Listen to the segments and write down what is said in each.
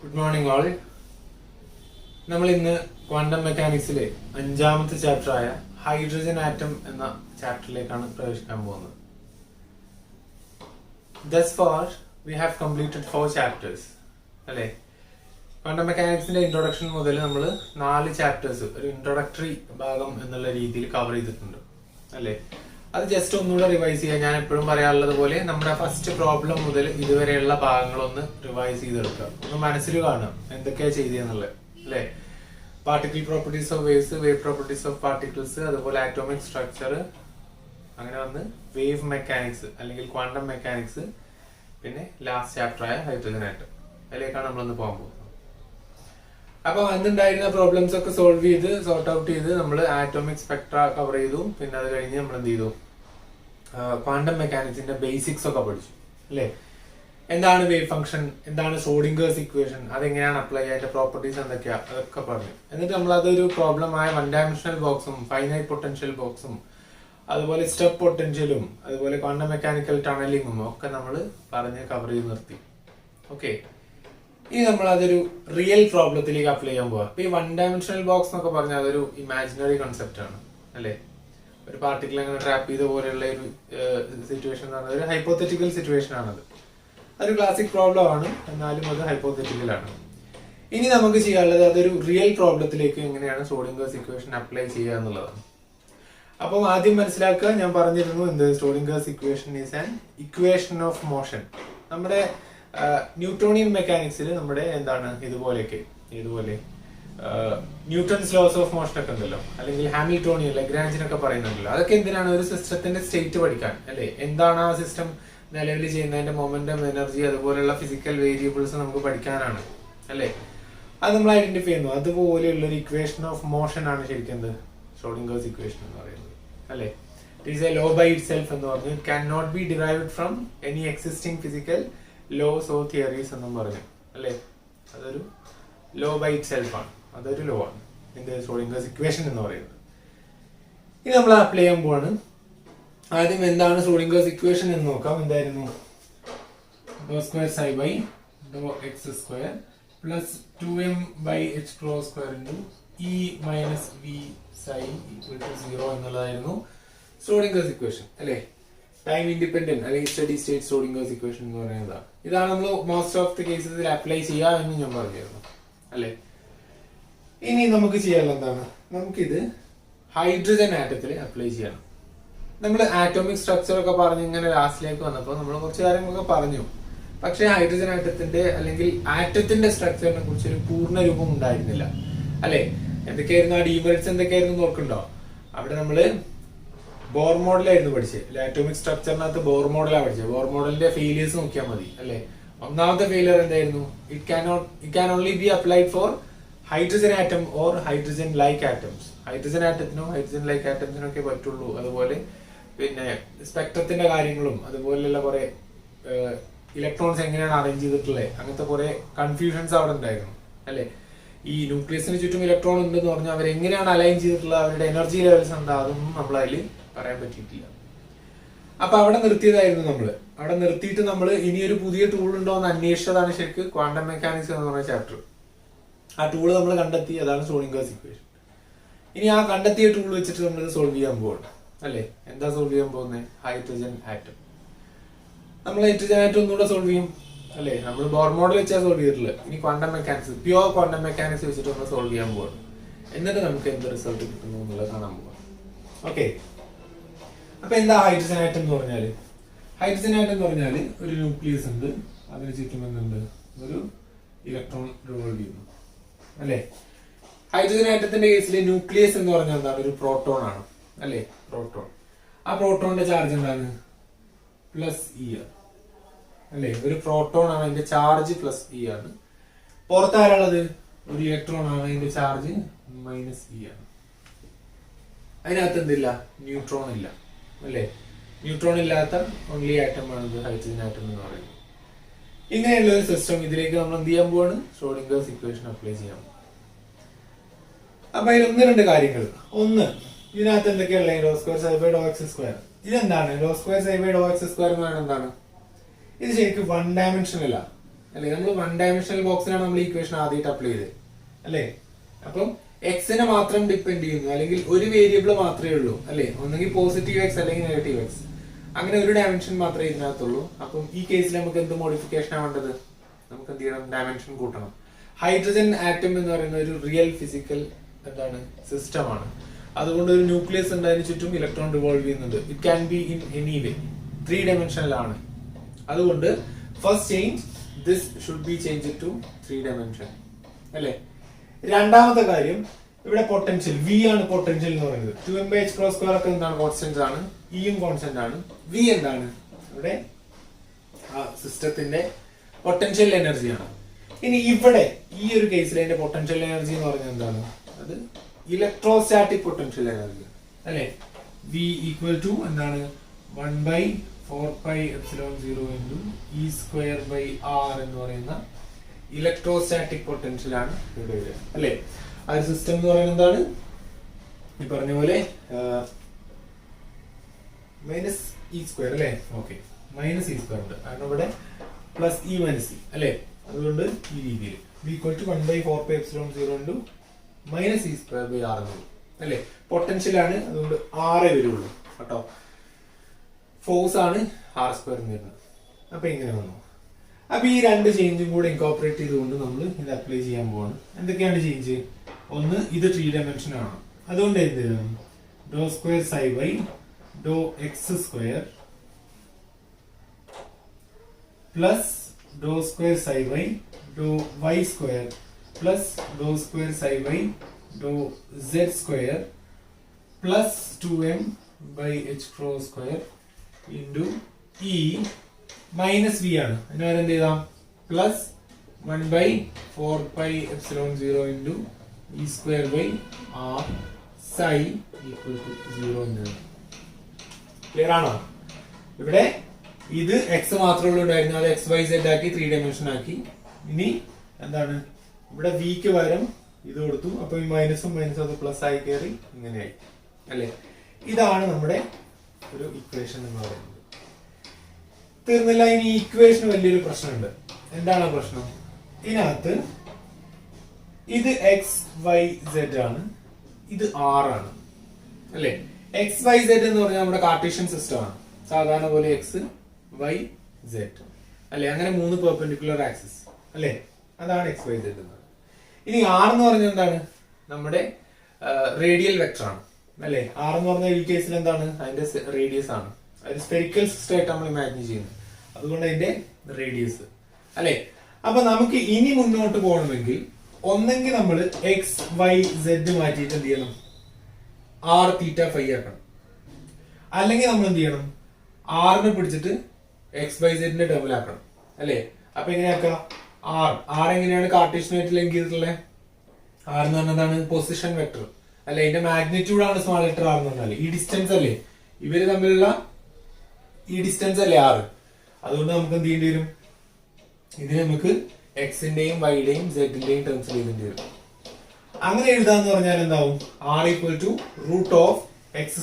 Good morning all. നമ്മൾ ഇന്ന് quantum മെക്കാനിക്സിലെ 5ാമത്തെ ചാപ്റ്ററായ ഹൈഡ്രജൻ ആറ്റം എന്ന ചാപ്റ്ററിലേക്കാണ് പ്രവേശിക്കാൻ പോകുന്നത്. Thus far we have completed 4 chapters. അല്ലേ? ക്വാണ്ടം മെക്കാനിക്സിന്റെ ഇൻട്രൊഡക്ഷൻ മുതൽ നമ്മൾ 4 ചാപ്റ്റേഴ്സ് ഒരു ഇൻട്രൊഡക്ടറി ഭാഗം എന്നുള്ള രീതിയിൽ കവർ ചെയ്തിട്ടുണ്ട്. അല്ലേ? അത് ജസ്റ്റ് ഒന്നുകൂടെ റിവൈസ് ചെയ്യാൻ ഞാൻ എപ്പോഴും പറയാറുള്ളത് പോലെ നമ്മുടെ ഫസ്റ്റ് പ്രോബ്ലം മുതൽ ഇതുവരെയുള്ള ഭാഗങ്ങളൊന്ന് റിവൈസ് ചെയ്തെടുക്കുക, ഒന്ന് മനസ്സിൽ കാണുക എന്തൊക്കെയാ ചെയ്തെന്നുള്ളത്. അല്ലെ? Particle properties of waves, wave properties of particles, അതുപോലെ ആറ്റോമിക് സ്ട്രക്ചർ, അങ്ങനെ വന്ന് വേവ് മെക്കാനിക്സ് അല്ലെങ്കിൽ ക്വാണ്ടം മെക്കാനിക്സ്, പിന്നെ ലാസ്റ്റ് ചാപ്റ്റർ ആയ ഹൈഡ്രജൻ ആറ്റം, അതിലേക്കാണ് നമ്മളൊന്ന് പോകാൻ പോകുന്നത്. അപ്പൊ അന്നുണ്ടായിരുന്ന പ്രോബ്ലംസ് ഒക്കെ സോൾവ് ചെയ്ത് സോർട്ട് ഔട്ട് ചെയ്ത് നമ്മൾ ആറ്റോമിക് സ്പെക്ട്ര കവർ ചെയ്തു. പിന്നെ അത് കഴിഞ്ഞ് നമ്മൾ എന്ത് ചെയ്തു, ക്വാണ്ടം മെക്കാനിക്സിന്റെ ബേസിക്സ് ഒക്കെ പഠിച്ചു. അല്ലേ? എന്താണ് വേവ് ഫംഗ്ഷൻ, എന്താണ് ഷ്രോഡിംഗേഴ്സ് ഇക്വേഷൻ, അതെങ്ങനെയാണ് അപ്ലൈ ചെയ്യുക, അതിന്റെ പ്രോപ്പർട്ടീസ് എന്തൊക്കെയാ, അതൊക്കെ പറഞ്ഞു. എന്നിട്ട് നമ്മൾ അതൊരു പ്രോബ്ലം ആയ 1 ഡയമെൻഷണൽ ബോക്സും ഫൈനൈറ്റ് പൊട്ടൻഷ്യൽ ബോക്സും അതുപോലെ സ്റ്റെപ്പ് പൊട്ടൻഷ്യലും അതുപോലെ ക്വാണ്ടം മെക്കാനിക്കൽ ടണലിങ്ങും ഒക്കെ നമ്മൾ പറഞ്ഞ് കവർ ചെയ്ത് നിർത്തി. ഓക്കെ, ഇനി നമ്മൾ അതൊരു റിയൽ പ്രോബ്ലത്തിലേക്ക് അപ്ലൈ ചെയ്യാൻ പോവാ. അപ്പൊ ഈ 1 ഡയമെൻഷണൽ ബോക്സ് എന്നൊക്കെ പറഞ്ഞാൽ അതൊരു ഇമാജിനറി കൺസെപ്റ്റ് ആണ്. അല്ലെ? ഒരു പാർട്ടിക്കിൾ അങ്ങനെ ട്രാപ്പ് ചെയ്ത പോലെയുള്ള ഒരു സിറ്റുവേഷൻ എന്ന് പറഞ്ഞാൽ ഒരു ഹൈപ്പോത്തറ്റിക്കൽ സിറ്റുവേഷൻ ആണത്. അതൊരു ക്ലാസിക് പ്രോബ്ലം ആണ്, എന്നാലും അത് ഹൈപ്പോത്തറ്റിക്കൽ ആണ്. ഇനി നമുക്ക് ചെയ്യാനുള്ളത് അതൊരു റിയൽ പ്രോബ്ലത്തിലേക്ക് എങ്ങനെയാണ് ഷ്രോഡിംഗേഴ്സ് ഇക്വേഷൻ അപ്ലൈ ചെയ്യുക എന്നുള്ളതാണ്. അപ്പം ആദ്യം മനസ്സിലാക്കുക, ഞാൻ പറഞ്ഞിരുന്നു എന്ത്, ഷ്രോഡിംഗേഴ്സ് equation is an equation of motion. നമ്മുടെ ന്യൂട്ടോണിയൻ മെക്കാനിക്സിൽ നമ്മുടെ എന്താണ് ഇതുപോലെ ന്യൂട്ടൺസ് ലോസ് ഓഫ് മോഷൻ ഒക്കെ ഉണ്ടല്ലോ, അല്ലെങ്കിൽ ഹാമിൽട്ടോണിയൻ, ലഗ്രാഞ്ചിനൊക്കെ പറയുന്നുണ്ടല്ലോ. അതൊക്കെ എന്തിനാണ്? ഒരു സിസ്റ്റത്തിന്റെ സ്റ്റേറ്റ് പഠിക്കാൻ. അല്ലെ? എന്താണ് ആ സിസ്റ്റം നിലവിൽ ചെയ്യുന്നതിന്റെ മൊമെന്റം, എനർജി, അതുപോലെയുള്ള ഫിസിക്കൽ വേരിയബിൾസ് നമുക്ക് പഠിക്കാനാണ്. അല്ലെ? അത് നമ്മൾ ഐഡന്റിഫൈ ചെയ്യുന്നു. അതുപോലെയുള്ള ഒരു ഇക്വേഷൻ ഓഫ് മോഷൻ ആണ് ശരിക്കും എന്ത്, ഷ്രോഡിംഗേഴ്സ് ഇക്വേഷൻ എന്ന് പറയുന്നത്. അല്ലെ? It is a law by itself എന്ന് പറഞ്ഞു. It can not be derived from any existing physical laws or theories എന്നും പറഞ്ഞു. അല്ലെ? അതൊരു ലോ ബൈ ഇറ്റ് സെൽഫ് ആണ്, അതൊരു ലോ ആണ് എന്ത്, ഷ്രോഡിംഗേഴ്സ് ഇക്വേഷൻ എന്ന് പറയുന്നത്. ഇനി നമ്മൾ അപ്ലൈ ചെയ്യാൻ പോവാണ്. ആദ്യം എന്താണ് ഷ്രോഡിംഗേഴ്സ് ഇക്വേഷൻ എന്ന് നോക്കാം. എന്തായിരുന്നു? Dou square psi by dou x square plus 2m by h cross square into E minus V psi equal to 0 എന്നുള്ളതായിരുന്നു ഷ്രോഡിംഗേഴ്സ് ഇക്വേഷൻ. അല്ലെ? ടൈം ഇൻഡിപെൻഡന്റ് അല്ലെങ്കിൽ സ്റ്റഡി സ്റ്റേറ്റ് ഷ്രോഡിംഗേഴ്സ് ഇക്വേഷൻ എന്ന് പറയുന്നത് ഇതാണ്. നമ്മൾ മോസ്റ്റ് ഓഫ് ദി കേസസിൽ apply ചെയ്യാം എന്ന് ഞാൻ പറഞ്ഞിരുന്നു. അല്ലെ? ഇനി നമുക്ക് ചെയ്യാനുള്ള എന്താണ്, നമുക്കിത് ഹൈഡ്രജൻ ആറ്റത്തിൽ അപ്ലൈ ചെയ്യണം. നമ്മൾ ആറ്റോമിക് സ്ട്രക്ചർ ഒക്കെ പറഞ്ഞ് ഇങ്ങനെ ലാസ്റ്റിലേക്ക് വന്നപ്പോൾ നമ്മൾ കുറച്ച് കാര്യങ്ങളൊക്കെ പറഞ്ഞു. പക്ഷെ ഹൈഡ്രജൻ ആറ്റത്തിന്റെ അല്ലെങ്കിൽ ആറ്റത്തിന്റെ സ്ട്രക്ചറിനെ കുറിച്ച് ഒരു പൂർണ്ണ രൂപം ഉണ്ടായിരുന്നില്ല. അല്ലെ? എന്തൊക്കെയായിരുന്നു ആ ഡീമെറിറ്റ്സ്, എന്തൊക്കെയായിരുന്നു നോക്കണ്ടോ? അവിടെ നമ്മള് ബോർ മോഡലായിരുന്നു പഠിച്ചത്. ആറ്റോമിക് സ്ട്രക്ചറിനകത്ത് ബോർ മോഡലാണ് പഠിച്ചത്. ബോർ മോഡലിന്റെ ഫെയിലിയേഴ്സ് നോക്കിയാൽ മതി. അല്ലെ? ഒന്നാമത്തെ ഫെയിലിയർ എന്തായിരുന്നു? It can only be applied for hydrogen atom or hydrogen like atoms. Hydrogen ആറ്റത്തിനോ ഹൈഡ്രജൻ ലൈക്ക് ആറ്റംസിനോ ഒക്കെ പറ്റുള്ളൂ. അതുപോലെ പിന്നെ സ്പെക്ട്രത്തിന്റെ കാര്യങ്ങളും അതുപോലെയുള്ള കുറെ ഇലക്ട്രോൺസ് എങ്ങനെയാണ് അറേഞ്ച് ചെയ്തിട്ടുള്ളത്, അങ്ങനത്തെ കുറെ കൺഫ്യൂഷൻസ് അവിടെ ഉണ്ടായിരുന്നു. അല്ലെ? ഈ ന്യൂക്ലിയസിന് ചുറ്റും ഇലക്ട്രോൺ ഉണ്ടെന്ന് പറഞ്ഞാൽ അവരെങ്ങനെയാണ് അലൈൻ ചെയ്തിട്ടുള്ളത്, അവരുടെ എനർജി ലെവൽസ് എന്താ, അതൊന്നും നമ്മൾ അതിൽ പറയാൻ പറ്റിയിട്ടില്ല. അപ്പൊ അവിടെ നിർത്തിയതായിരുന്നു നമ്മള്. അവിടെ നിർത്തിയിട്ട് നമ്മൾ ഇനിയൊരു പുതിയ ടൂൾ ഉണ്ടോ എന്ന് അന്വേഷിച്ചതാണ് ശരിക്കും ക്വാണ്ടം മെക്കാനിക്സ് എന്ന് പറയുന്ന ചാപ്റ്റർ. ആ ടൂൾ നമ്മൾ കണ്ടെത്തി, അതാണ് ഷ്രോഡിംഗേഴ്സ് ഇക്വേഷൻ. ഇനി ആ കണ്ടെത്തിയ ടൂൾ വെച്ചിട്ട് നമ്മൾ ഇത് സോൾവ് ചെയ്യാൻ പോകണം. അല്ലെ? എന്താ സോൾവ് ചെയ്യാൻ പോകുന്നത്? Hydrogen atom. നമ്മൾ ഹൈഡ്രജൻ ആറ്റം ഒന്നുകൂടെ സോൾവ് ചെയ്യും. അല്ലെ? നമ്മൾ ബോർ മോഡൽ വെച്ചാൽ സോൾവ് ചെയ്തിട്ടുള്ളത്. ഇനി quantum mechanics, pure quantum mechanics വെച്ചിട്ട് നമ്മൾ സോൾവ് ചെയ്യാൻ പോകണം. എന്നിട്ട് നമുക്ക് എന്ത് റിസൾട്ട് കിട്ടുന്നു എന്നുള്ളത് കാണാൻ പോകാം. ഓക്കെ, അപ്പൊ എന്താ ഹൈഡ്രജൻ ആറ്റം എന്ന് പറഞ്ഞാല്? ഹൈഡ്രജൻ ആറ്റം എന്ന് പറഞ്ഞാല് ഒരു ന്യൂക്ലിയസ് ഉണ്ട്, അതിന് ചുറ്റും എന്തുണ്ട്, ഒരു ഇലക്ട്രോൺ റിവോൾവ് ചെയ്യുന്നു. അല്ലെ? ഹൈഡ്രജൻ ആറ്റത്തിന്റെ കേസിൽ ന്യൂക്ലിയസ് എന്ന് പറഞ്ഞാൽ എന്താണ്? ഒരു പ്രോട്ടോൺ ആണ്. അല്ലെ? പ്രോട്ടോൺ. ആ പ്രോട്ടോണിന്റെ ചാർജ് എന്താണ്? പ്ലസ് ഇ ആണ്. അല്ലെ? ഒരു പ്രോട്ടോൺ ആണ്, അതിന്റെ ചാർജ് പ്ലസ് ഇ ആണ്. പുറത്താരുള്ളത് ഒരു ഇലക്ട്രോൺ ആണ്, അതിന്റെ ചാർജ് മൈനസ് ഇ ആണ്. അതിനകത്ത് എന്തില്ല? ന്യൂട്രോൺ ഇല്ല. അല്ലെ? ന്യൂട്രോൺ ഇല്ലാത്ത ഓൺലി ആറ്റം ആണ് ഹൈഡ്രജൻ ആറ്റം എന്ന് പറയുന്നത്. ഇങ്ങനെയുള്ള ഒരു സിസ്റ്റം, ഇതിലേക്ക് നമ്മൾ എന്ത് ചെയ്യാൻ പോവാണ്? ഷ്രോഡിംഗേഴ്സ് ഇക്വേഷൻ അപ്ലൈ ചെയ്യാം. അപ്പൊ അതിൽ 1-2 കാര്യങ്ങൾ. ഒന്ന്, ഇതിനകത്ത് എന്തൊക്കെയുള്ള dou square psi by dou x square. ഇതെന്താണ്? Dou square psi by dou x square എന്ന് പറയുന്നത് എന്താണ്? ഇത് ശരിക്കും 1 ഡയമെൻഷനല്ല. അല്ലെ? നമ്മൾ 1 ഡയമെൻഷണൽ ബോക്സിലാണ് നമ്മൾ ഇക്വേഷൻ ആദ്യമായിട്ട് അപ്ലൈ ചെയ്തത് അല്ലെ? അപ്പം എക്സിനെ മാത്രം ഡിപ്പെൻഡ് ചെയ്യുന്നു, അല്ലെങ്കിൽ ഒരു വേരിയബിൾ മാത്രമേ ഉള്ളൂ അല്ലെ? ഒന്നെങ്കിൽ പോസിറ്റീവ് എക്സ് അല്ലെങ്കിൽ നെഗറ്റീവ് എക്സ്, അങ്ങനെ ഒരു ഡയമെൻഷൻ മാത്രമേ ഇതിനകത്തുള്ളൂ. അപ്പം ഈ കേസിൽ നമുക്ക് എന്ത് മോഡിഫിക്കേഷൻ ആണ് വേണ്ടത്? നമുക്ക് എന്ത് ചെയ്യണം? ഡയമെൻഷൻ കൂട്ടണം. ഹൈഡ്രജൻ ആറ്റം എന്ന് പറയുന്ന ഒരു റിയൽ ഫിസിക്കൽ എന്താണ് സിസ്റ്റമാണ്. അതുകൊണ്ട് ഒരു ന്യൂക്ലിയസ് ഉണ്ട്, അതിന് ചുറ്റും ഇലക്ട്രോൺ റിവോൾവ് ചെയ്യുന്നുണ്ട്. It can be in any way, 3 dimensional ആണ്. അതുകൊണ്ട് first change this should be change to 3 dimension അല്ലെ? രണ്ടാമത്തെ കാര്യം, ഇവിടെ പൊട്ടൻഷ്യൽ വി ആണ്. പൊട്ടൻഷ്യൽ എന്ന് പറയുന്നത് 2m/h² ഒക്കെ എന്താണ്? കോൺസ്റ്റന്റ് ആണ്. ഇയും കോൺസ്റ്റന്റ് ആണ്. വി എന്താണ്? ഇവിടെ സിസ്റ്റത്തിന്റെ പൊട്ടൻഷ്യൽ എനർജിയാണ്. ഇനി ഇവിടെ ഈ ഒരു കേസിൽ അതിന്റെ പൊട്ടൻഷ്യൽ എനർജി എന്ന് പറഞ്ഞാൽ എന്താണ്? അത് ഇലക്ട്രോസ്റ്റാറ്റിക് പൊട്ടൻഷ്യൽ എനർജി അല്ലെ? വി ഈക്വൽ ടു എന്താണ്? 1/4πε0 E²/r എന്ന് പറയുന്ന ഇലക്ട്രോസ്റ്റാറ്റിക് പൊട്ടൻഷ്യൽ ആണ് ഇവിടെ വരിക അല്ലെ? ആ ഒരു സിസ്റ്റം എന്ന് പറയുന്നത് എന്താണ്? ഈ പറഞ്ഞ പോലെ -e² അല്ലെ? ഓക്കെ, -e² ഉണ്ട്, കാരണം ഇവിടെ +e - e അല്ലെ? അതുകൊണ്ട് ഈ രീതിയിൽ v = 1/4πε0 -e²/r അല്ലെ? പൊട്ടൻഷ്യൽ ആണ്, അതുകൊണ്ട് r വരുള്ളൂ കേട്ടോ. ഫോഴ്സ് ആണ് r² വരുന്നത്. അപ്പൊ ഇങ്ങനെ വന്നു. അപ്പൊ ഈ രണ്ട് ചേഞ്ചും കൂടെ ഇൻകോർപ്പറേറ്റ് ചെയ്തുകൊണ്ട് നമ്മൾ ഇത് അപ്ലൈ ചെയ്യാൻ പോവാണ്. എന്തൊക്കെയാണ് ചേഞ്ച്? ഒന്ന്, ഇത് 3 ഡയമെൻഷൻ ആണ്. അതുകൊണ്ട് എന്ത് ചെയ്യണം? ∂² ψy ∂x² plus ∂² ψy ∂y² plus ∂² ψy ∂z² plus 2m/h² into E minus V ആണ്. അതിന് വരെ എന്ത് ചെയ്താം? പ്ലസ് 1/4πε0 ഇൻറ്റു E²/r psi = 0 എന്ന്. ക്ലിയർ ആണോ? ഇവിടെ ഇത് എക്സ് മാത്രമേ ഉള്ളൂ ഉണ്ടായിരുന്നു, അത് XYZ ആക്കി 3 ഡയമെൻഷൻ ആക്കി. ഇനി എന്താണ്? ഇവിടെ വിക്ക് പകരം ഇത് കൊടുത്തു. അപ്പൊ ഈ മൈനസും അത് പ്ലസ് ആയി കയറി ഇങ്ങനെയായി അല്ലെ? ഇതാണ് നമ്മുടെ ഒരു ഇക്വേഷൻ എന്ന് പറയുന്നത്. തീർന്നില്ല. ഇനി ഇക്വേഷൻ വലിയൊരു പ്രശ്നമുണ്ട്. എന്താണ് ആ പ്രശ്നം? ഇതിനകത്ത് ഇത് XYZ ആണ്, ഇത് R ആണ് അല്ലെ? XYZ എന്ന് പറഞ്ഞാൽ നമ്മുടെ കാർട്ടീഷ്യൻ സിസ്റ്റം ആണ്. സാധാരണ പോലെ XYZ അല്ലെ? അങ്ങനെ 3 പെർപെൻഡിക്കുലർ ആക്സിസ് അല്ലെ? അതാണ് XYZ എന്ന്. ഇനി R എന്ന് പറഞ്ഞാൽ എന്താണ്? നമ്മുടെ റേഡിയൽ വെക്ടർ ആണ് അല്ലെ? R എന്ന് പറഞ്ഞാൽ ഈ കേസിൽ എന്താണ്? അതിന്റെ റേഡിയസ് ആണ്. ഒരു സ്പെരിക്കൽ സിസ്റ്റം ആയിട്ട് നമ്മൾ ഇമാജിൻ ചെയ്യുന്നത്, അതുകൊണ്ട് അതിന്റെ റേഡിയസ് അല്ലെ? അപ്പൊ നമുക്ക് ഇനി മുന്നോട്ട് പോകണമെങ്കിൽ ഒന്നെങ്കിൽ നമ്മൾ XYZ മാറ്റിയിട്ട് എന്ത് ചെയ്യണം? R θ ϕ ആക്കണം. അല്ലെങ്കിൽ നമ്മൾ എന്ത് ചെയ്യണം? R നെ പിടിച്ചിട്ട് XYZ ന്റെ ടേമിലാക്കണം അല്ലെ? അപ്പൊ എങ്ങനെയാക്കാം? R എങ്ങനെയാണ് കാർട്ടീഷ്യനായിട്ട് ലിങ്ക് ചെയ്തിട്ടുള്ളത്? R എന്ന് പറഞ്ഞാൽ എന്താണ്? പൊസിഷൻ വെക്ടർ അല്ലെ? ഇതിന്റെ മാഗ്നിറ്റ്യൂഡ് ആണ് സ്മാൾ ലെറ്റർ R എന്ന് പറഞ്ഞാൽ. ഈ ഡിസ്റ്റൻസ് അല്ലേ, ഇവര് തമ്മിലുള്ള ഈ ഡിസ്റ്റൻസ് അല്ലേ R. അതുകൊണ്ട് നമുക്ക് എന്ത് ചെയ്യേണ്ടി വരും? ഇതിന് നമുക്ക് എക്സിന്റെയും വൈയുടെയും സെഡിന്റെയും ടേംസിൽ എഴുതേണ്ടി വരും. അങ്ങനെ എഴുതാന്ന് പറഞ്ഞാൽ എന്താവും? R = √x²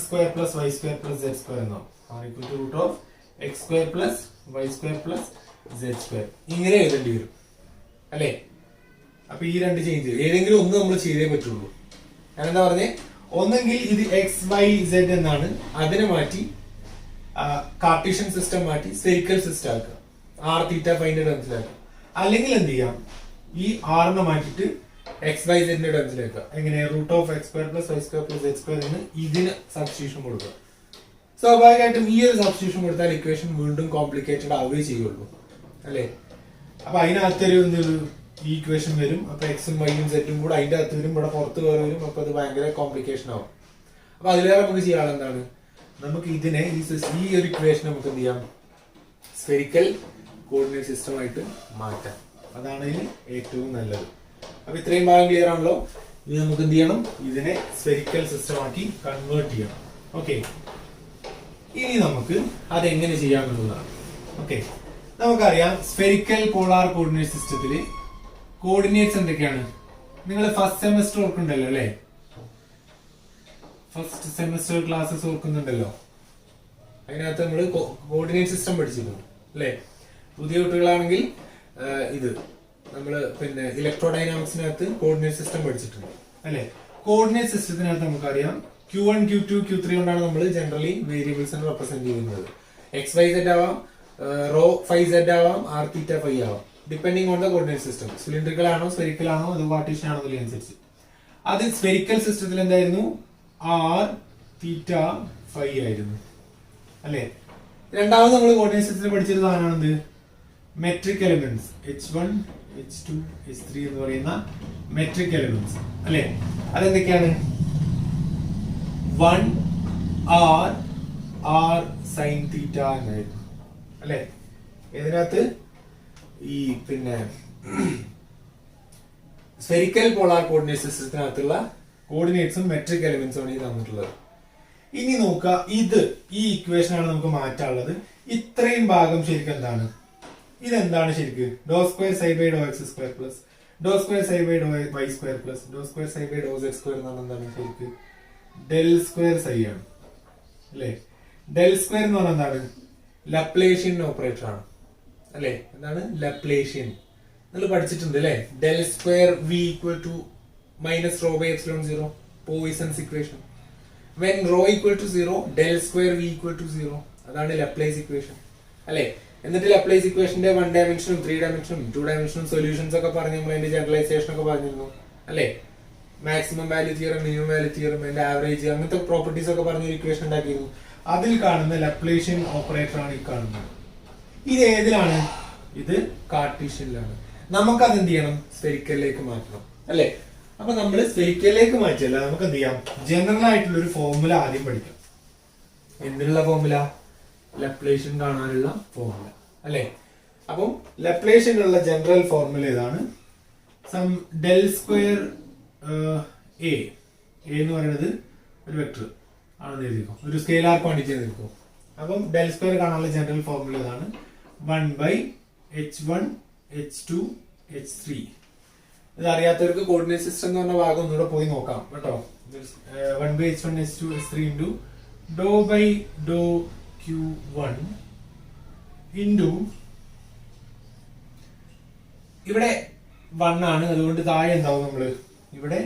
+ y² + z² എന്നാവും. R = √x² + y² + z². ഇങ്ങനെ എഴുതേണ്ടി വരും അല്ലെ? അപ്പൊ ഈ രണ്ട് ചേഞ്ച് ഏതെങ്കിലും ഒന്ന് നമ്മൾ ചെയ്തേ പറ്റുള്ളൂ. ഞാൻ എന്താ പറഞ്ഞേ? ഒന്നെങ്കിൽ ഇത് XYZ എന്നാണ്, അതിനെ മാറ്റി കാർട്ടീഷ്യൻ സിസ്റ്റം മാറ്റി സ്ഫെറിക്കൽ സിസ്റ്റം ആക്കുക, R θ ϕ ന്റെ ടേംസിലാക്കുക. അല്ലെങ്കിൽ എന്ത് ചെയ്യാം? ഈ R നെ മാറ്റിയിട്ട് XYZ ന്റെ ടേംസിലാക്കുക. എങ്ങനെ? √x² + y² + z² എന്ന് ഇതിന് സബ്സ്റ്റിറ്റ്യൂഷൻ കൊടുക്കുക. സ്വാഭാവികമായിട്ടും ഈ ഒരു സബ്സ്റ്റിറ്റ്യൂഷൻ കൊടുത്താൽ ഇക്വേഷൻ വീണ്ടും കോംപ്ലിക്കേറ്റഡ് ആവുകയേ ചെയ്യുള്ളൂ അല്ലെ? അപ്പൊ അതിനകത്തൊരു ഈ ഇക്വേഷൻ വരും. അപ്പൊ എക്സും വൈയും സെറ്റും കൂടെ അതിന്റെ അകത്ത് വരും, ഇവിടെ പുറത്ത് വേറെ വരും. അപ്പൊ അത് ഭയങ്കര കോംപ്ലിക്കേഷൻ ആവും. അപ്പൊ അതിലേറെ നമുക്ക് ചെയ്യാൻ എന്താണ്? നമുക്ക് ഇതിനെ ഈ ഒരു ഇക്വേഷൻ നമുക്ക് എന്ത് ചെയ്യാം? സ്ഫെറിക്കൽ കോർഡിനേറ്റ് സിസ്റ്റമായിട്ട് മാറ്റാം. അതാണ് ഇതിന് ഏറ്റവും നല്ലത്. അപ്പൊ ഇത്രയും ഭാഗം ക്ലിയർ ആണല്ലോ. ഇനി നമുക്ക് എന്ത് ചെയ്യണം? ഇതിനെ സ്ഫെറിക്കൽ സിസ്റ്റം ആക്കി കൺവേർട്ട് ചെയ്യണം. ഓക്കെ, ഇനി നമുക്ക് അതെങ്ങനെ ചെയ്യാമെന്നുള്ളതാണ്. ഓക്കെ, നമുക്കറിയാം സ്ഫെറിക്കൽ പോളാർ കോർഡിനേറ്റ് സിസ്റ്റത്തില് കോർഡിനേറ്റ്സ് എന്തൊക്കെയാണ്? നിങ്ങൾ ഫസ്റ്റ് സെമസ്റ്റർ ഓർക്കുന്നുണ്ടല്ലോ അല്ലെ? ഫസ്റ്റ് സെമസ്റ്റർ ക്ലാസ്സസ് ഓർക്കുന്നുണ്ടല്ലോ. അതിനകത്ത് നമ്മൾ കോർഡിനേറ്റ് സിസ്റ്റം പഠിച്ചിരുന്നു അല്ലെ? പുതിയ കുട്ടികളാണെങ്കിൽ ഇത് നമ്മൾ പിന്നെ ഇലക്ട്രോഡൈനാമിക്സിനകത്ത് കോർഡിനേറ്റ് സിസ്റ്റം പഠിച്ചിട്ടുണ്ട് അല്ലെ. കോർഡിനേറ്റ് സിസ്റ്റത്തിനകത്ത് നമുക്കറിയാം Q1, Q2, Q3 കൊണ്ടാണ് നമ്മൾ ജനറലി വേരിയബിൾസിനെ റെപ്രസെന്റ് ചെയ്യുന്നത്. XYZ ആവാം, റോ ഫൈ സെഡ് ആവാം, ആർ തീറ്റ ഫൈ ആവാം, depending on the coordinate system. Cylindrical ആണോ സ്ഫെറിക്കൽ ആണോ അത് പാർട്ടീഷൻ ആണോ അതിനനുസരിച്ച്. അത് സ്ഫെറിക്കൽ സിസ്റ്റത്തിൽ എന്തായിരുന്നു, ആർ തീറ്റ ഫൈ ആയിരുന്നു അല്ലെ. രണ്ടാമത് നമ്മൾ കോർഡിനേറ്റ് സിസ്റ്റത്തിൽ പഠിച്ചൊരു സാധനമാണെന്ത്, metric elements H1, H2, H3 എന്ന് പറയുന്ന മെട്രിക് എലിമെന്റ്സ് അല്ലെ. അതെന്തൊക്കെയാണ്, 1 R R സൈൻ തീറ്റ എന്നായിരുന്നു അല്ലെ. ഇതിനകത്ത് ഈ പിന്നെ സ്ഫെറിക്കൽ പോളാർ കോർഡിനേറ്റ് സിസ്റ്റത്തിനകത്തുള്ള കോർഡിനേറ്റ്സും മെട്രിക് എലിമെന്റ്സും ആണ് ഈ തന്നിട്ടുള്ളത്. ഇനി നോക്കുക, ഈ ഇക്വേഷൻ ആണ് നമുക്ക് മാറ്റാനുള്ളത്. ഇത്രയും ഭാഗം ശരിക്കും എന്താണ്, ഇതെന്താണ് ശരിക്കും, dou square psi by dou x square plus dou square psi by dou y square plus dou square psi by dou z square എന്ന് പറഞ്ഞാൽ എന്താണ് ശരിക്കും, ഡെൽ സ്ക്വയർ സൈ ആണ് അല്ലെ. ഡെൽ സ്ക്വയർ എന്ന് പറഞ്ഞാൽ എന്താണ്, ലപ്ലേഷ്യൻ ഓപ്പറേറ്റർ ആണ് അല്ലെ. എന്താണ് ലപ്ലേഷ്യൻ, നിങ്ങൾ പഠിച്ചിട്ടുണ്ട് അല്ലെ. Del square V equal to minus rho by epsilon 0, Poisson's equation. When rho equal to 0 del square V equal to 0, അതാണ് ലപ്ലേസ് ഇക്വേഷൻ അല്ലെ. എന്നിട്ട് ലപ്ലേസ് ഇക്വേഷന്റെ 1 ഡയമെൻഷനും 3 ഡയമെൻഷനും 2 ഡയമെൻഷനും സൊല്യൂഷൻസ് ഒക്കെ പറഞ്ഞ് നമ്മൾ അതിന്റെ ജനറലൈസേഷൻ ഒക്കെ പറഞ്ഞിരുന്നു അല്ലെ. Maximum value theorem, minimum value theorem, അതിന്റെ ആവറേജ്, അങ്ങനത്തെ പ്രോപ്പർട്ടീസ് ഒക്കെ പറഞ്ഞ ഇക്വേഷൻ ഉണ്ടാക്കിയിരുന്നു. അതിൽ കാണുന്ന ലപ്ലേഷ്യൻ ഓപ്പറേറ്റർ ആണ് ഈ കാണുന്നത്. ഇത് ഏതിലാണ്, ഇത് കാർട്ടീഷ്യനിലാണ്. നമുക്ക് അത് എന്ത് ചെയ്യണം, സ്ഫെറിക്കലിലേക്ക് മാറ്റണം അല്ലെ. അപ്പൊ നമ്മൾ സ്ഫെറിക്കലിലേക്ക് മാറ്റിയല്ല, നമുക്ക് എന്ത് ചെയ്യാം, ജനറൽ ആയിട്ടുള്ള ഒരു ഫോർമുല ആദ്യം പഠിക്കാം. എന്തിനുള്ള ഫോർമുല, ലപ്ലേഷ്യൻ കാണാനുള്ള ഫോർമുല അല്ലെ. അപ്പം ലപ്ലേഷ്യനുള്ള ജനറൽ ഫോർമുല ഏതാണ്, സം ഡെൽ സ്ക്വയർ എ എന്ന് പറയുന്നത് ഒരു വെക്ടർ ആണെന്ന് എഴുതിക്കും, ഒരു സ്കെയിലാർ ക്വാണ്ടിറ്റി എഴുതിക്കും. അപ്പം ഡെൽ സ്ക്വയർ കാണാനുള്ള ജനറൽ ഫോർമുല ഏതാണ്, 1/h1 h2 h3. ഇത് അറിയാത്തവർക്ക് കോർഡിനേറ്റ് സിസ്റ്റം എന്ന് പറഞ്ഞ ഭാഗം ഒന്നുകൂടെ പോയി നോക്കാം കേട്ടോ. 1/h1 h2 h3 into Dr by Dr Q1 ഇൻറ്റു ഇവിടെ 1 ആണ്, അതുകൊണ്ട് താഴെ എന്താവും, നമ്മള് ഇവിടെ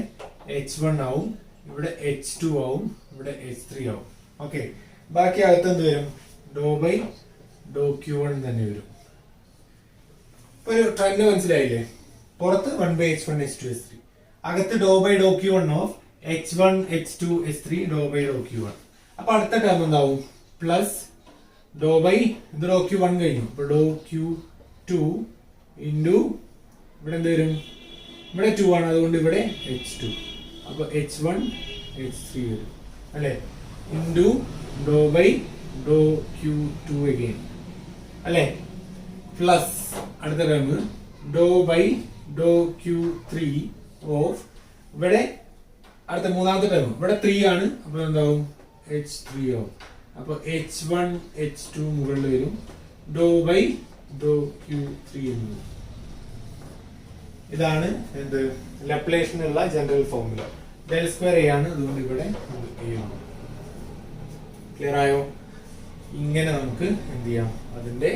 H1 ആവും, ഇവിടെ H2 ആവും, ഇവിടെ H3 ആവും. ഓക്കെ, ബാക്കി അകത്ത് എന്ത് വരും, ഡോ ബൈ ഡോ Q1 തന്നെ വരും. ഇപ്പൊ ഒരു ട്രെൻഡ് മനസ്സിലായില്ലേ, പുറത്ത് 1/h1 h2 h3, അകത്ത് dou by Dr Q1 of h1 h2 h3 dou by Dr Q1. അപ്പൊ അടുത്ത ടേം എന്താവും, പ്ലസ് ഡോ ബൈ ഇത് ഡോ Q1 കഴിഞ്ഞു, അപ്പൊ ഡോ Q2 ഇൻറ്റു ഇവിടെ എന്ത് വരും, ഇവിടെ 2 ആണ്, അതുകൊണ്ട് ഇവിടെ h2, അപ്പൊ h1 h3 വരും അല്ലെ, into Dr by doh Q2 again അല്ലെ, പ്ലസ് അടുത്ത term Dr by doh Q3 of ഇവിടെ അടുത്ത മൂന്നാമത്തെ ടേം ഇവിടെ 3 ആണ്, അപ്പൊ എന്താവും h3 ആവും. അപ്പൊ h1 h2 മുകളിൽ വരും, ഡോ ബൈ ഡോ Q3 എന്ന് വരും. ഇതാണ് എന്ത്, ലപ്ലേഷനുള്ള general formula. Del square A ആണ്, അതുകൊണ്ട് ഇവിടെ എ ആണ്. ക്ലിയർ ആയോ? ഇങ്ങനെ നമുക്ക് എന്ത് ചെയ്യാം, അതിന്റെ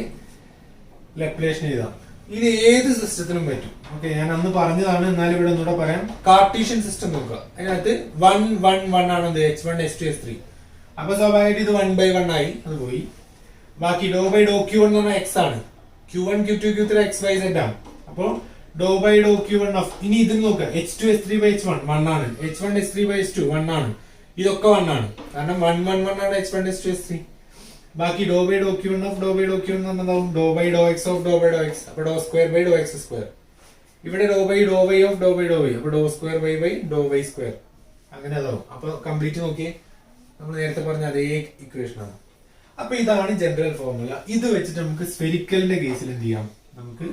ലപ്ലേഷൻ എഴുതാം. ഇത് ഏത് സിസ്റ്റത്തിനും പറ്റും. ഓക്കെ, ഞാൻ അന്ന് പറഞ്ഞതാണ്, എന്നാലും ഇവിടെ ഒന്നുകൂടെ പറയാം. കാർട്ടീഷ്യൻ സിസ്റ്റം നോക്കുക, അതിനകത്ത് 1 1 1 ആണ് h1 h2 h3. അപ്പൊ സ്വാഭാവികമായിട്ട് ഇത് 1/1 ആയി, അത് പോയി. ബാക്കി ഡോ ബൈ ഡോ Q1 എന്ന് പറഞ്ഞാൽ x ആണ്, Q1 Q2 Q3 x y z ആണ്. അപ്പൊ doh by Dr Q1 of, ഇനി ഇത് നോക്കുക, h2 h3 by h1 1 ആണ്, h1 h3 by h2 1 ആണ്, ഇതൊക്കെ 1 ആണ്, കാരണം 1 1 1 ആണ് h1 h2 h3. ബാക്കി dou by Dr Q1 of dou by Dr Q1 എന്ന് പറഞ്ഞാൽ dou by dou x of dou by dou x, അപ്പൊ dou square by dou x സ്ക്വയർ. ഇവിടെ dou by dou y of dou by dou y, അപ്പൊ dou square by by dou y സ്ക്വയർ. അങ്ങനെ അതാവും. അപ്പൊ കംപ്ലീറ്റ് നോക്കിയേ, നമ്മൾ നേരത്തെ പറഞ്ഞ അതേ ഇക്വേഷൻ ആണ്. അപ്പൊ ഇതാണ് ജനറൽ ഫോർമുല. ഇത് വെച്ചിട്ട് നമുക്ക് സ്ഫെറിക്കലിന്റെ കേസിൽ എന്ത് ചെയ്യാം, നമുക്ക്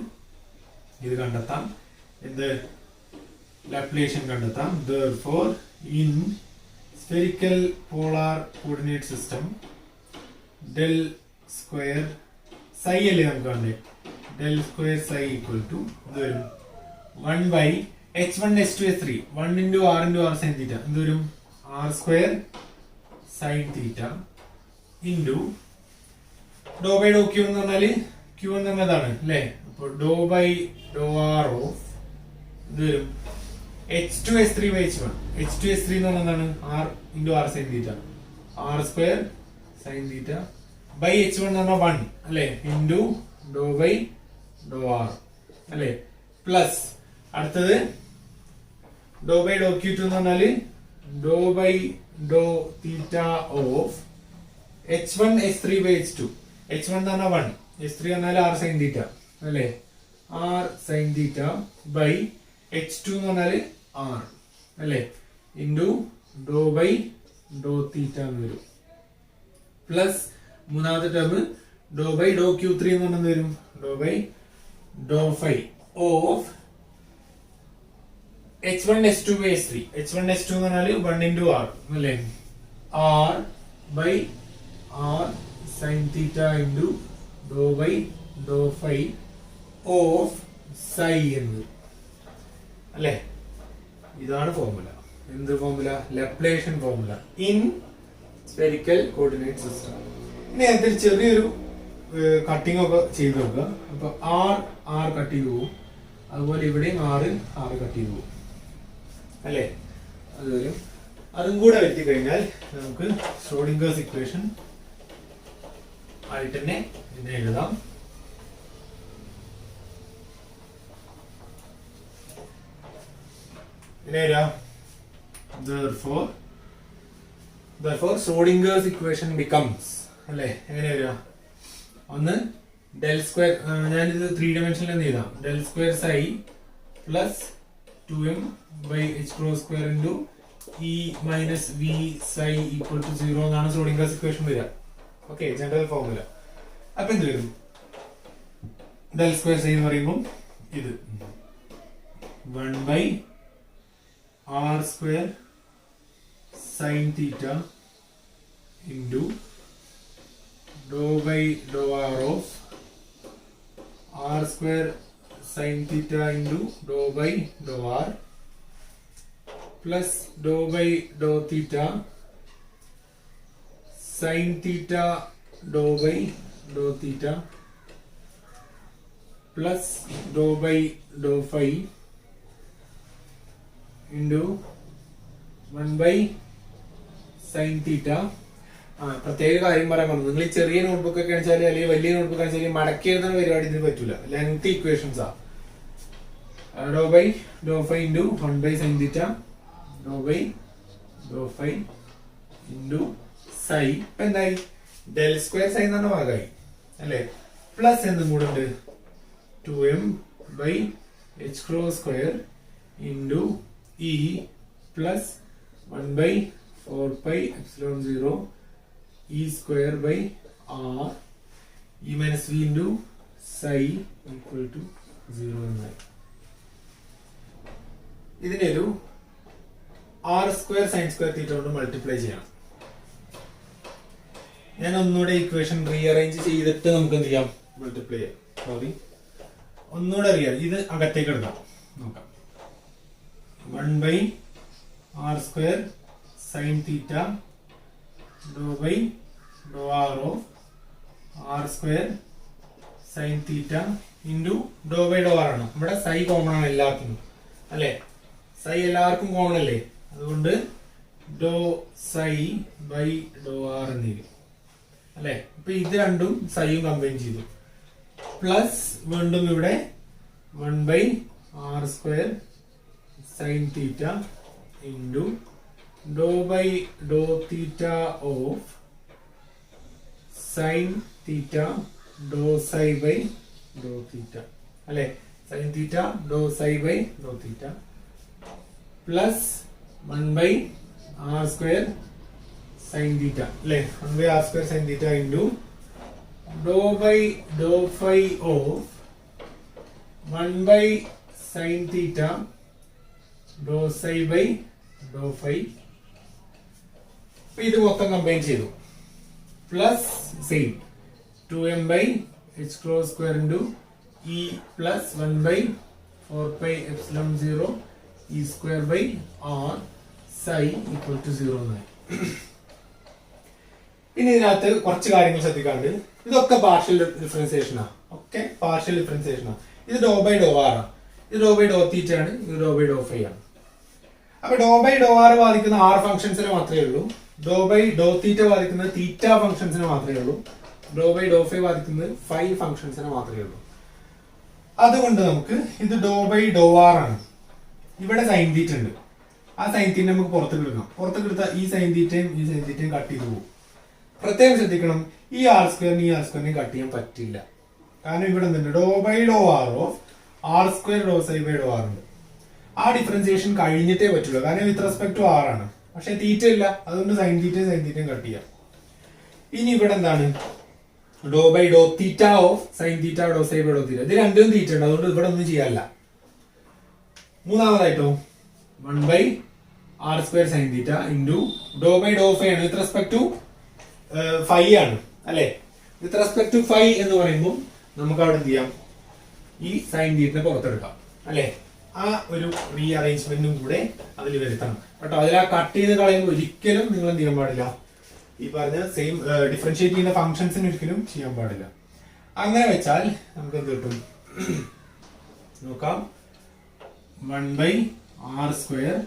ഇത് കണ്ടെത്താം, എന്ത്, ലപ്ലേഷൻ കണ്ടെത്താം. Therefore in spherical polar coordinate system del square psi അല്ലേ നമുക്ക് കണ്ടേ, del square psi equal to 1 by h1 h2 h3 1 into r into r sin theta എന്ത് വരും, r square sin theta into Dr by doh Q എന്ന് പറഞ്ഞാല് Q എന്ന് പറഞ്ഞതാണ് അല്ലേ, അപ്പൊ doh by dou R of ഇത് വരും h2 h3 by h1. h2 h3 എന്ന് പറഞ്ഞാൽ എന്താണ്? r into r sin theta. r square sin theta by h1 എന്ന് പറഞ്ഞാൽ 1 അല്ലേ, into Dr by Dr r അല്ലേ, പ്ലസ് അടുത്തത് dou by dou q two എന്ന് പറഞ്ഞാല് dou by dou theta of h1 h3 by h2. h1 എന്ന് പറഞ്ഞാൽ 1, h3 പറഞ്ഞാൽ r sin theta അല്ലേ, r sin theta by h2 എന്ന് പറഞ്ഞാല് r അല്ലേ, ഇൻറ്റു ഡോ ബൈ ഡോ തീറ്റ എന്ന് വരും, പ്ലസ് മൂന്നാമത്തെ term Dr by dou q three എന്ന് പറഞ്ഞത് വരും dou by Dr phi of h1 h2 by h3. h1 h2 എന്ന് പറഞ്ഞാൽ 1 into r അല്ലേ, r by r sin theta into Dr by Dr phi of psi എന്ന് അല്ലേ. ഇതാണ് formula. എന്ത് formula? Laplacian formula in spherical coordinate system. ഇനി അതിൽ ചെറിയൊരു കട്ടിംഗ് ഒക്കെ ചെയ്ത് നോക്കുക. അപ്പൊ ആർ കട്ട് ചെയ്ത് പോകും, അതുപോലെ ഇവിടെയും ആർ കട്ട് ചെയ്ത് പോകും അല്ലേ. അതുവരും അതും കൂടെ വെറ്റി കഴിഞ്ഞാൽ നമുക്ക് ഷ്രോഡിംഗേഴ്സ് ഇക്വേഷൻ ആയിട്ട് തന്നെ ഇതിനെ എഴുതാം. Therefore Schrodinger's equation becomes അല്ലേ, എങ്ങനെ വരിക? ഒന്ന് ഡെൽ സ്ക്വയർ, ഞാനിത് 3 dimensional എന്ന് എഴുതാം. Del square psi plus 2m by h cross square into E minus V psi equal to 0 എന്നാണ് Schrodinger's equation വരിക. Okay, general formula. അപ്പൊ എന്ത് വരും? ഡെൽ സ്ക്വയർ സൈ എന്ന് പറയുമ്പോൾ ഇത് 1 by r square sin theta into dou by dou r of r square sin theta into dou by dou r plus dou by dou theta sin theta dou by dou theta plus dou by dou phi into 1 by sin theta. പ്രത്യേക കാര്യം പറയാൻ പറഞ്ഞു, നിങ്ങൾ ഈ ചെറിയ notebook ഒക്കെ അടിച്ചാൽ അല്ലെങ്കിൽ വലിയ നോട്ട്ബുക്ക് അടിച്ചാൽ മടക്കി എഴുതുന്ന പരിപാടി ഇതിന് പറ്റൂല. Length equations doh by Dr phi into 1 by sin theta doh by Dr phi into psi. ഇപ്പൊ എന്തായി? ഡെൽ സ്ക്വയർ സൈൻ എന്ന് പറഞ്ഞ ഭാഗമായി അല്ലേ, പ്ലസ് എന്തും കൂടെ ഉണ്ട് 2m by h cross square into E plus 1 by 4 pi epsilon 0 E square by R E minus V into psi equal to 0 എന്നായി. ഇതിനൊരു r square sin square theta കൊണ്ട് മൾട്ടിപ്ലൈ ചെയ്യണം. ഞാൻ ഒന്നുകൂടെ ഇക്വേഷൻ റീഅറേഞ്ച് ചെയ്തിട്ട് നമുക്ക് എന്ത് ചെയ്യാം? മൾട്ടിപ്ലൈ ചെയ്യാം. സോറി, ഒന്നുകൂടെ ഇത് അകത്തേക്ക് എടുക്കാം. നോക്കാം. 1 by r square sin theta dou by dou r of r square sin theta into dou by dou r ആണ്. ഇവിടെ psi കോമൺ ആണ് എല്ലാത്തിനും അല്ലേ, psi എല്ലാവർക്കും കോമൺ അല്ലേ, അതുകൊണ്ട് ഡോ psi by dou r എന്നിരിക്കും അല്ലേ. ഇപ്പൊ ഇത് രണ്ടും psiയും കമ്പൈൻ ചെയ്തു, പ്ലസ് വീണ്ടും ഇവിടെ 1 by r square sin theta into dou by dou theta of sin theta dou psi by dou theta അല്ലേ, sin theta dou psi by dou theta plus 1 by r square sin theta അല്ലേ, 1 by r square sin theta into dou by dou phi of 1 by sin theta Dr psi by Dr phi. ഇത് മൊത്തം combine ചെയ്തു, plus same 2m by h cross square into E plus 1 by 4 pi epsilon 0 e സ്ക്വയർ by r psi equal to 0 എന്നായി. ഇനി ഇതിനകത്ത് കുറച്ച് കാര്യങ്ങൾ ശ്രദ്ധിക്കാണ്ട്, ഇതൊക്കെ പാർഷ്യൽ ഡിഫറൻസിയേഷനാ. ഓക്കെ, പാർഷ്യൽ ഡിഫറൻസിയേഷനാ. ഇത് ഡോ ബൈ ഡോ ആർ ആണ്, ഇത് ഡോ ബൈ ഡോ തീറ്റ ആണ്, ഇത് ഡോ ബൈ ഡോ ഫൈ ആണ്. അപ്പൊ ഡോ ബൈ ഡോ ആർ ബാധിക്കുന്ന ആർ ഫംഗ്ഷൻസിന് മാത്രമേ ഉള്ളൂ, ഡോ ബൈ ഡോ തീറ്റ ബാധിക്കുന്നത് തീറ്റ ഫംഗ്ഷൻസിന് മാത്രമേ ഉള്ളൂ, ഡോ ബൈ ഡോ ഫൈ ബാധിക്കുന്നത് ഫൈ ഫംഗ്ഷൻസിന് മാത്രമേ ഉള്ളൂ. അതുകൊണ്ട് നമുക്ക് ഇത് ഡോ ബൈ ഡോ ആർ ആണ്. ഇവിടെ സൈൻ തീറ്റ ഉണ്ട്, ആ സൈൻ തീറ്റ നമുക്ക് പുറത്തേക്ക് എടുക്കാം. പുറത്തേക്ക് എടുത്താൽ ഈ സൈൻ തീറ്റയും കട്ട് ചെയ്ത് പോകും. പ്രത്യേകം ശ്രദ്ധിക്കണം, ഈ ആർ സ്ക്വയറിനെയും കട്ട് ചെയ്യാൻ പറ്റില്ല. കാരണം ഇവിടെ എന്തുണ്ട്, dou by dou R of R square Dr psi by Dr r ഉണ്ട്. ആ ഡിഫറൻസിയേഷൻ കഴിഞ്ഞിട്ടേ പറ്റുള്ളൂ, കാരണം വിത്ത് റെസ്പെക്ട് ടു ആർ ആണ്. പക്ഷെ തീറ്റ ഇല്ല, അതുകൊണ്ട് സൈൻ തീറ്റയും കട്ട് ചെയ്യാം. ഇനി ഇവിടെ എന്താണ്, dou by dou theta of sine theta dou psi by dou theta. ഇത് രണ്ടും തീറ്റ ഉണ്ട്, അതുകൊണ്ട് ഇവിടെ ഒന്നും ചെയ്യാനില്ല. മൂന്നാമതായിട്ടോ 1 by R square sine theta into Dr by Dr phi ആണ്, വിത്ത് റെസ്പെക്ട് ടു ഫൈ ആണ് അല്ലെ. വിത്ത് റെസ്പെക്ട് ടു ഫൈ എന്ന് പറയുമ്പോൾ നമുക്ക് അവിടെ എന്ത് ചെയ്യാം, ഈ സൈൻ തീറ്റിനെ പുറത്തെടുക്കാം അല്ലെ. ആ ഒരു റീ അറേഞ്ച്മെന്റും കൂടെ അതിൽ വരുത്തണം കേട്ടോ. അതിൽ ആ കട്ട് ചെയ്ത് കളയുമ്പോൾ ഒരിക്കലും നിങ്ങൾ എന്ത് ചെയ്യാൻ പാടില്ല, ഈ പറഞ്ഞ സെയിം ഡിഫറൻഷിയേറ്റ് ചെയ്യുന്ന ഫംഗ്ഷൻസിന് ഒരിക്കലും ചെയ്യാൻ പാടില്ല. അങ്ങനെ വെച്ചാൽ നമുക്ക് എന്ത് കിട്ടും നോക്കാം. 1 by R square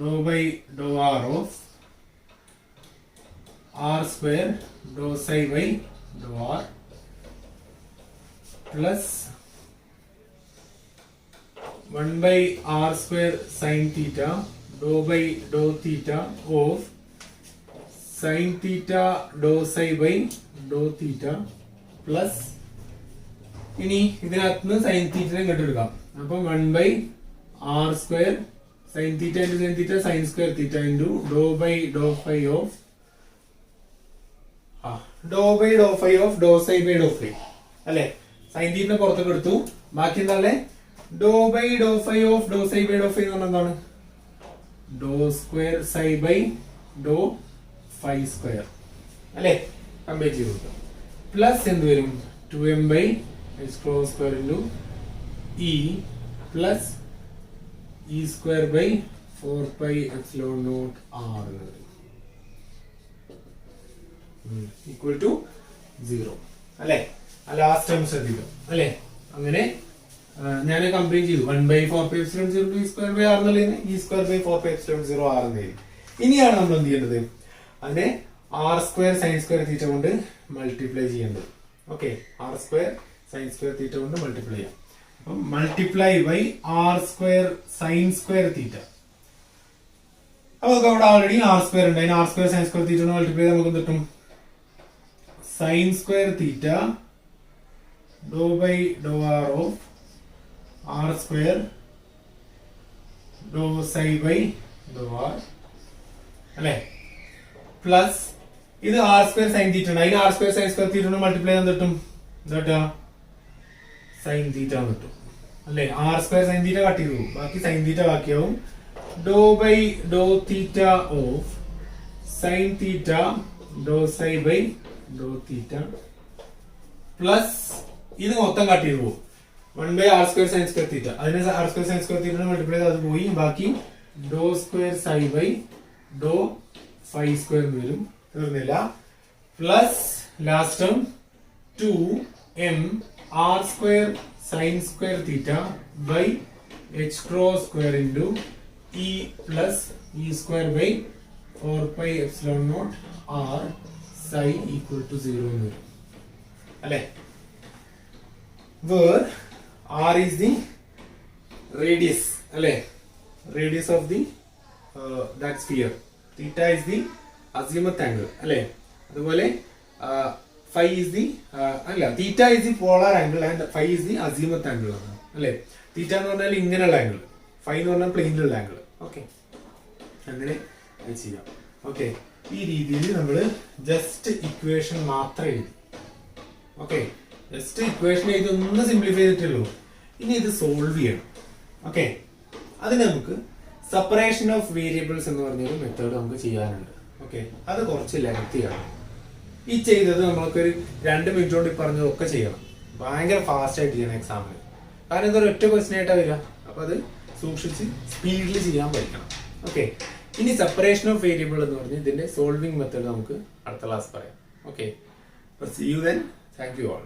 doh by dou R of R square Dr psi by Dr R plus 1 by r square sin theta dou by dou theta of sin theta dou psi by dou theta plus ഇനി ഇതിനകത്ത് നിന്ന് sign തീറ്റനെ ഇങ്ങോട്ട് എടുക്കാം. അപ്പം 1 by r square sin theta into sin theta sin square theta into dou by dou phi of dou by dou phi of dou psi by dou phi അല്ലെ. Sine തീറ്റനെ പുറത്തേക്ക് എടുത്തു, ബാക്കി എന്താ dou by Dr phi of dou psi by Dr phi എന്ന് പറഞ്ഞാൽ എന്താണ്, dou square psi by Dr phi square അല്ലെ. കമ്പയർ ചെയ്ത് കൊടുക്കാം. പ്ലസ് എന്ത് വരും, 2m by h cross square into E plus E square by 4 pi epsilon not r എന്ന് വരും ഈക്വൽ ടു 0 അല്ലെ. ലാസ്റ്റ് ടൈം ശ്രദ്ധിക്കാം അല്ലെ. അങ്ങനെ ഞാൻ കമ്പയർ ചെയ്തു 1 by 4 pi epsilon 0 E square by r എന്നുള്ളതിന് E square by 4 pi epsilon 0 r എന്ന് എഴുതി. ഇനിയാണ് നമ്മൾ എന്ത് ചെയ്യേണ്ടത്, അതിനെ r square sine square theta കൊണ്ട് മൾട്ടിപ്ലൈ ചെയ്യേണ്ടത്. Okay, r square sine square theta കൊണ്ട് മൾട്ടിപ്ലൈ ചെയ്യാം. അപ്പം multiply by R square sine square theta. അപ്പൊ നമുക്ക് അവിടെ ഓൾറെഡി ആർ സ്ക്വയർ ഉണ്ട്, അതിന് r square sine square theta കൊണ്ട് മൾട്ടിപ്ലൈ ചെയ്ത് നമുക്ക് കിട്ടും sine square theta dou by dou R of R square Dr psi by Dr r അല്ലെ. പ്ലസ് ഇത് ആർ സ്ക്വയർ സൈൻ തീറ്റ ഉണ്ട്, അതിന് r square sine square theta കൊണ്ട് multiply ചെയ്യാൻ കിട്ടും എന്താ സൈൻ തീറ്റ കിട്ടും അല്ലെ. R square sine theta cut ചെയ്തു, ബാക്കി സൈൻ തീറ്റ ബാക്കിയാവും. Dou by dou theta of sine theta dou psi by dou theta plus ഇത് മൊത്തം കട്ട് ചെയ്തു പോകും 1 by R square sine square theta. അതിന് r square sine square theta multiply ചെയ്ത് അത് പോയി, ബാക്കി dou square psi by Dr phi square വരും, തീർന്നില്ല. Plus last term 2m r square sine square theta by h cross square into E plus E square by 4 pi epsilon not r psi equal to 0 എന്ന് വരും അല്ലെ. where r is the radius അല്ലെ, radius of the that sphere, theta is the azimuth angle അല്ലെ. അതുപോലെ phi is the അല്ല theta is the polar angle and phi is the azimuth angle അല്ലെ. theta എന്ന് പറഞ്ഞാൽ ഇങ്ങനെയുള്ള ആംഗിൾ, phi എന്ന് പറഞ്ഞാൽ പ്ലെയിനിലുള്ള ആംഗിൾ. ഓക്കെ, അങ്ങനെ ചെയ്യാം. ഓക്കെ, ഈ രീതിയിൽ നമ്മൾ ജസ്റ്റ് ഇക്വേഷൻ മാത്രം എഴുതി. ഓക്കെ, ജസ്റ്റ് ഇക്വേഷൻ എഴുതി ഒന്ന് സിംപ്ലിഫൈ ചെയ്തിട്ടുള്ളൂ. ഇനി ഇത് സോൾവ് ചെയ്യണം. ഓക്കെ, അതിന് നമുക്ക് സെപ്പറേഷൻ ഓഫ് വേരിയബിൾസ് എന്ന് പറഞ്ഞൊരു മെത്തേഡ് നമുക്ക് ചെയ്യാനുണ്ട്. ഓക്കെ, അത് കുറച്ച് ലെങ്തിയാണ്. ഈ ചെയ്തത് നമ്മൾക്കൊരു 2 മിനിറ്റ് കൊണ്ട് പറഞ്ഞതൊക്കെ ചെയ്യണം. ഭയങ്കര ഫാസ്റ്റ് ആയിട്ട് ചെയ്യണം എക്സാമിന്. കാരണം ഇതൊരു ഒറ്റ ക്വസ്റ്റ്യൻ ആയിട്ടാ വരിക. അപ്പൊ അത് സൂക്ഷിച്ച് സ്പീഡിൽ ചെയ്യാൻ പഠിക്കണം. ഓക്കെ, ഇനി സെപ്പറേഷൻ ഓഫ് വേരിയബിൾ എന്ന് പറഞ്ഞ് ഇതിന്റെ സോൾവിംഗ് മെത്തേഡ് നമുക്ക് അടുത്ത ക്ലാസ് പറയാം. Okay, see you then. Thank you all.